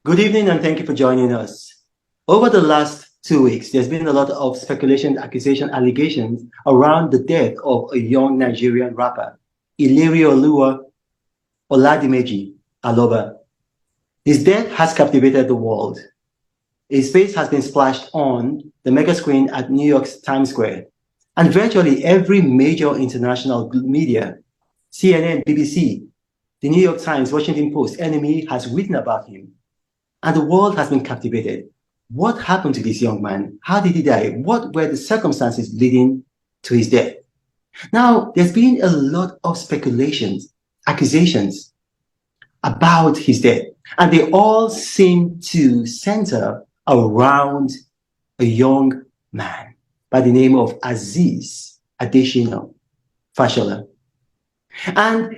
Good evening, and thank you for joining us. Over the last 2 weeks, there's been a lot of speculation, accusation, allegations around the death of a young Nigerian rapper, Ilerioluwa Oladimeji Aloba. His death has captivated the world. His face has been splashed on the mega screen at New York's Times Square, and virtually every major international media, CNN, BBC, the New York Times, Washington Post, NME has written about him. And the world has been captivated. What happened to this young man? How did he die? What were the circumstances leading to his death? Now, there's been a lot of speculations, accusations about his death, and they all seem to center around a young man by the name of Aziz Adesina Fashola. And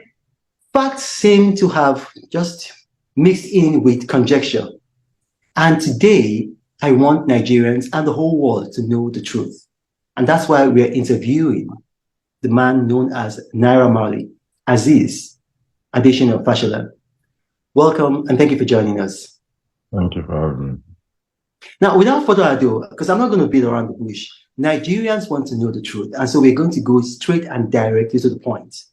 facts seem to have just mixed in with conjecture. And today, I want Nigerians and the whole world to know the truth. And that's why we're interviewing the man known as Naira Marley, Aziz Adesina Fashola. Welcome, and thank you for joining us. Thank you for having me. Now, without further ado, because I'm not going to beat around the bush, Nigerians want to know the truth. And so we're going to go straight and directly to the point.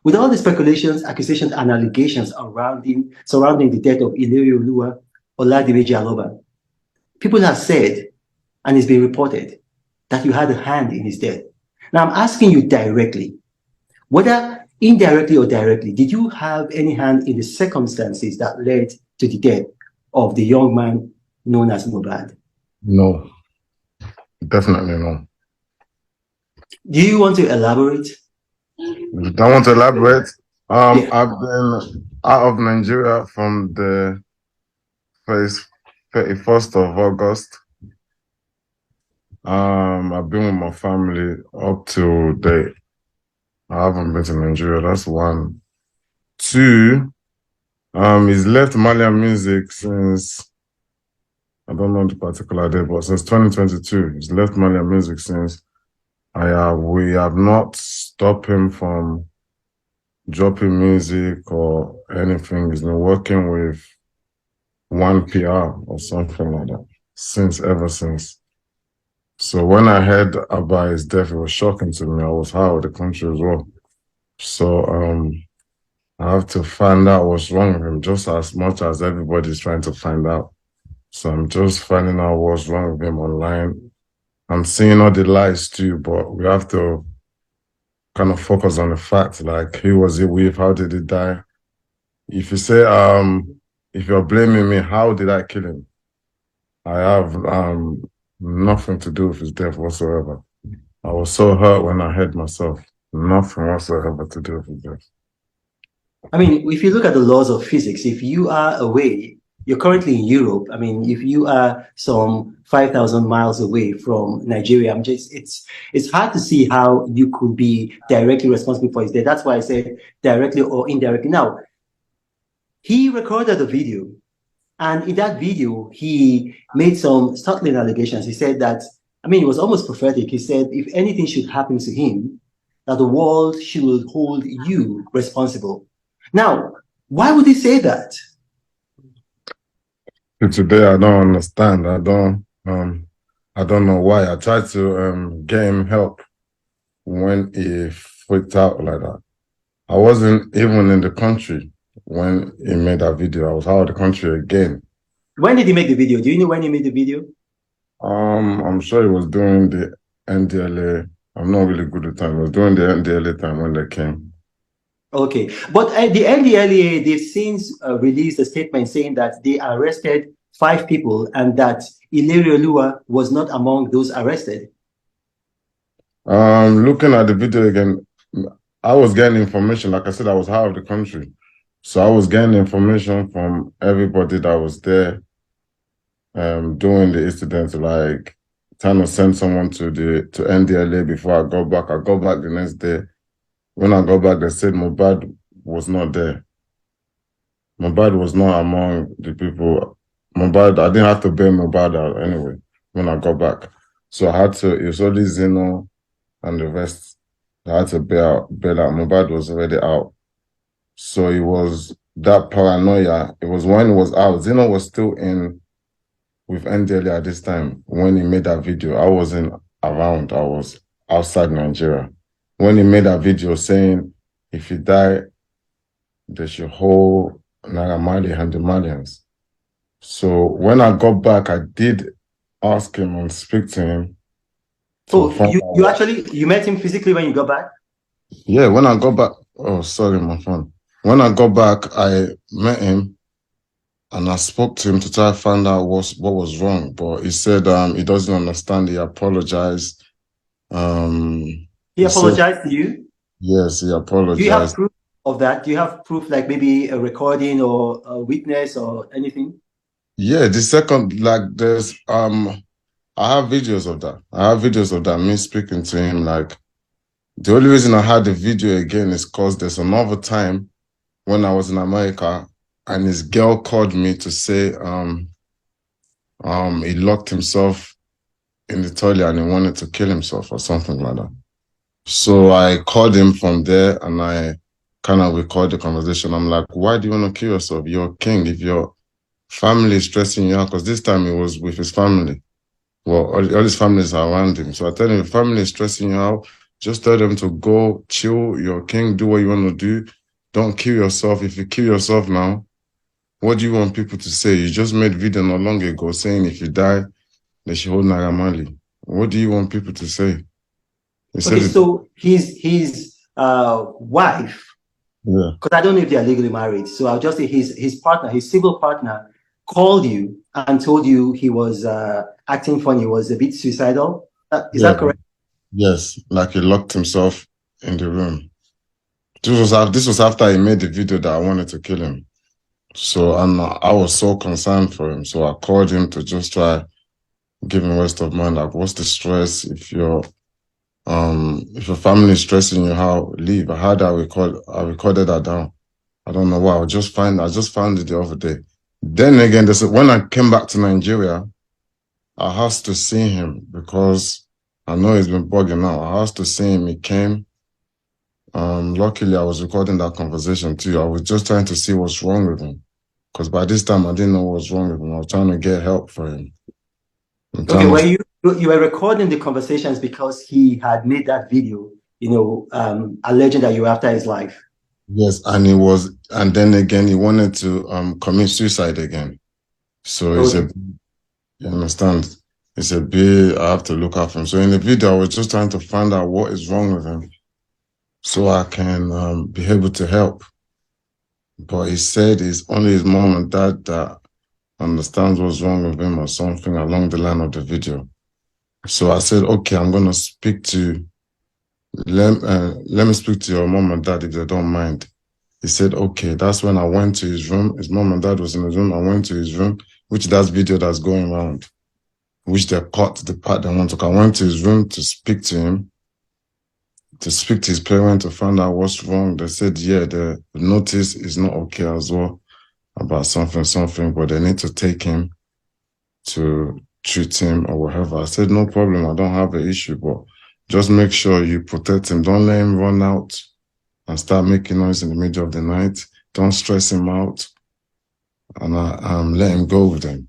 With all the speculations, accusations, and allegations surrounding the death of Ilerioluwa Oladimeji Aloba, people have said, and it's been reported, that you had a hand in his death. Now, I'm asking you directly, whether indirectly or directly, did you have any hand in the circumstances that led to the death of the young man known as Mohbad? No, definitely no. Do you want to elaborate? You don't want to elaborate? Yeah. I've been out of Nigeria from the 31st of August. I've been with my family up to date. I haven't been to Nigeria. That's one. Two, he's left Malian music since, I don't know the particular day, but since 2022. He's left Malian music since. We have not stopped him from dropping music or anything. He's been working with one PR or something like that ever since. So when I heard about his death, it was shocking to me. I was out of the country as well. So I have to find out what's wrong with him just as much as everybody's trying to find out. So I'm just finding out what's wrong with him online. I'm seeing all the lies too, but we have to kind of focus on the facts, like who was he with, how did he die? If you say, if you're blaming me, how did I kill him? I have nothing to do with his death whatsoever. I was so hurt when I heard myself. Nothing whatsoever to do with his death. I mean, if you look at the laws of physics, if you are away, you're currently in Europe. I mean, if you are some 5,000 miles away from Nigeria, it's hard to see how you could be directly responsible for his death. That's why I said directly or indirectly. Now, he recorded a video, and in that video, he made some startling allegations. He said that, I mean, it was almost prophetic. He said, if anything should happen to him, that the world should hold you responsible. Now, why would he say that? Today, I don't understand. I don't know why. I tried to get him help when he freaked out like that. I wasn't even in the country when he made that video. I was out of the country again. When did he make the video? Do you know when he made the video? I'm sure he was doing the NDLA. I'm not really good at time. He was doing the NDLA time when they came. Okay, but the NDLA, they've since released a statement saying that they arrested 5 people and that Ilerioluwa was not among those arrested. Looking at the video again, I was getting information. Like I said, I was out of the country. So I was getting information from everybody that was there doing the incident, like trying to send someone to NDLA before I got back. I got back the next day. When I got back, they said mohbad was not there. Mohbad was not among the people. Mohbad, I didn't have to bail mohbad out anyway when I got back. So I had to, it was only Zeno and the rest. I had to bail out. Mohbad was already out. So it was that paranoia. It was when it was out. Zeno was still in with NDLA at this time when he made that video. I wasn't around. I was outside Nigeria. When he made that video saying, if you die, they should hold Naira Marley and the Malians. So when I got back, I did ask him and speak to him to Oh, find you out. actually you met him physically when you got back? Yeah, when I got back, oh, sorry, my phone. When I got back, I met him and I spoke to him to try to find out what was wrong. But he said he doesn't understand. He apologized. He He said apologized to you? yes, he Do you have apologized. proof of that? Do you have proof, like maybe a recording or a witness or anything? Yeah, the second, like there's I have videos of that. I have videos of that, me speaking to him. Like the only reason I had the video again is because there's another time when I was in America and his girl called me to say he locked himself in the toilet and he wanted to kill himself or something like that. So I called him from there and I kind of recorded the conversation. I'm like, why do you want to kill yourself? You're a king. If your family is stressing you out, because this time he was with his family. Well, all his families are around him. So I tell him, if family is stressing you out, just tell them to go chill. You're a king. Do what you want to do. Don't kill yourself. If you kill yourself now, what do you want people to say? You just made video not long ago saying if you die, they should hold Naira Marley. What do you want people to say? He said Okay, it. so his wife, Yeah. because I don't know if they are legally married, so I'll just say his partner, his civil partner, called you and told you he was acting funny, was a bit suicidal. Is Yeah. that correct? Yes. Like he locked himself in the room. This was after he made the video that I wanted to kill him. So I was so concerned for him. So I called him to just try give him rest of mind. Like, what's the stress? If your family is stressing you, how leave? I had that I recorded that down. I don't know why. I just found it the other day. Then again, when I came back to Nigeria, I asked to see him because I know he's been bugging out. I asked to see him. He came. Luckily, I was recording that conversation too. I was just trying to see what's wrong with him. Because by this time, I didn't know what was wrong with him. I was trying to get help for him. I'm Okay, trying well, to, you were recording the conversations because he had made that video, alleging that you were after his life. yes, and then again, he wanted to commit suicide again. So he Okay. said, you understand? He said, B, I have to look out for him. So in the video, I was just trying to find out what is wrong with him so I can be able to help. But he said it's only his mom and dad that understands what's wrong with him or something along the line of the video. So I said, okay, I'm gonna let me speak to your mom and dad if they don't mind. He said, okay. That's when I went to his room. His mom and dad was in his room. I went to his room, which that's video that's going around, which they cut the part they want to. I went to his room to speak to him, to speak to his parents to find out what's wrong. They said, yeah, the notice is not okay as well about something, but they need to take him to treat him or whatever. I said, no problem. I don't have an issue, but just make sure you protect him. Don't let him run out and start making noise in the middle of the night. Don't stress him out and let him go with them.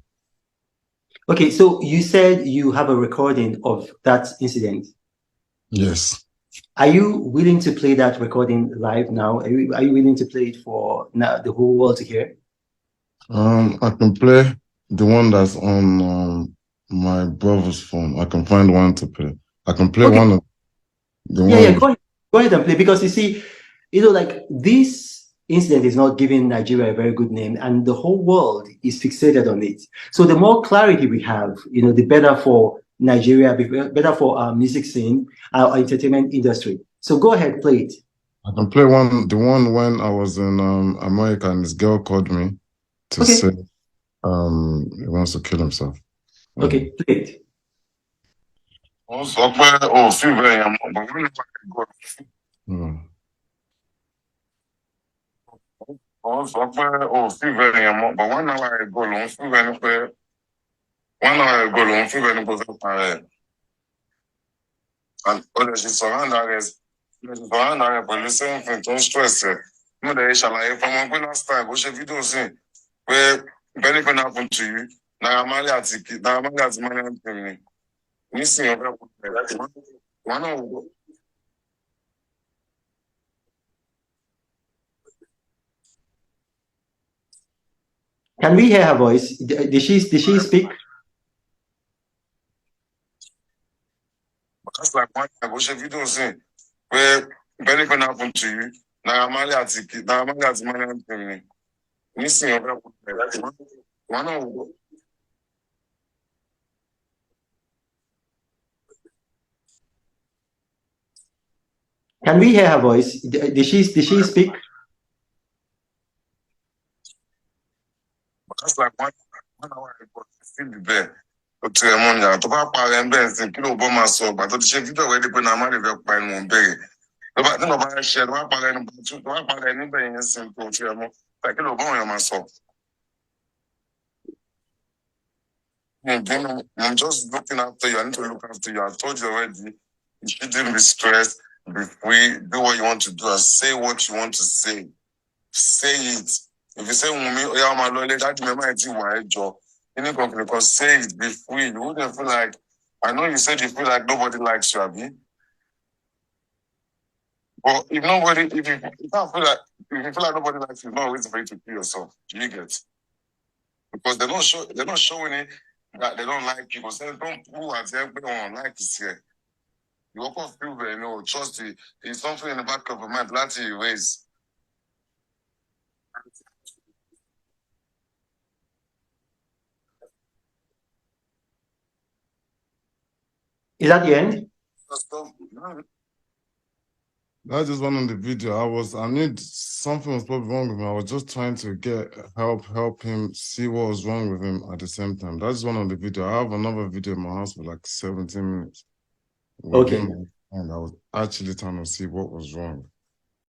Okay, so you said you have a recording of that incident. Yes. Are you willing to play that recording live now? Are you willing to play it for now, the whole world to hear? I can play the one that's on my brother's phone. I can find one to play. I can play Okay, one of the yeah, yeah, one. go ahead and play because you see, like this incident is not giving Nigeria a very good name, and the whole world is fixated on it. So the more clarity we have, the better for Nigeria, better for our music scene, our entertainment industry. So go ahead, play it. I can play the one when I was in America and this girl called me to say Okay, he wants to kill himself. okay, play it. Ó sọ pé ó ò feel very yẹn mọ́, but when I go, ó sọ pé ó ò feel very yẹn mọ́, but 1 hour ago lòun feel very pé 1 hour ago lòun feel very pé ó fẹ́ para ẹ̀. And ó lè ṣe surround ara ẹ̀ pẹ̀lú same thing tó ń stress ẹ̀. Mo dẹ̀ ṣàlàyé fún ọmọ pé last time ó ṣe fídíò sí pé if anything happen to you, Naira Marley àti Marley anthem ni. Nísìnyí ọ̀fẹ́ kò tẹ̀ láti wọn náà wò. Can we hear her voice? Did she speak? Just like one time ó ṣe fídíò sí pé if anything happen to you, Naira Marley àti Marley anthem ni. Nísìnyí ọ̀fẹ́ kò tẹ̀ láti wọn náà wò. Can we hear her voice? Did she speak? Just like one hour ago, still be there. Ó ti ẹ̀ mọ́ ni àtọ́ bá parẹ́ ń bẹ́ẹ̀ sí kí ló bọ́ máa sọ ọgbà tó ti ṣe fídíò rẹ̀ dípẹ́ náà má lè fẹ́ pa ẹnu bẹ̀rẹ̀. Nínú ọba ṣe ló bá parẹ́ ẹnu tó bá parẹ́ níbẹ̀ yẹn sí tó ti ẹ̀ mọ́. Kí ló bọ́ òun yẹn máa sọ? I'm just looking after you. I need to look after you. I told you already. You shouldn't be stressed. Be free. Do what you want to do and say what you want to say. Say it. If you say, yeah, my lord, that might be why job. Any company can say it, be free. You wouldn't feel like, I know you said you feel like nobody likes you, Abby. But if you can't feel like, if you feel like nobody likes you, it's not always for you to kill yourself. Do you get? Because they're not showing it that they don't like you. Because they don't prove at everyone like it here. You often feel that, trust it. It's something in the back of your mind that you raise. Is that the end? That's just one on the video. Something was probably wrong with me. I was just trying to get help him see what was wrong with him at the same time. That's one on the video. I have another video in my house for like 17 minutes. Okay. And I was actually trying to see what was wrong.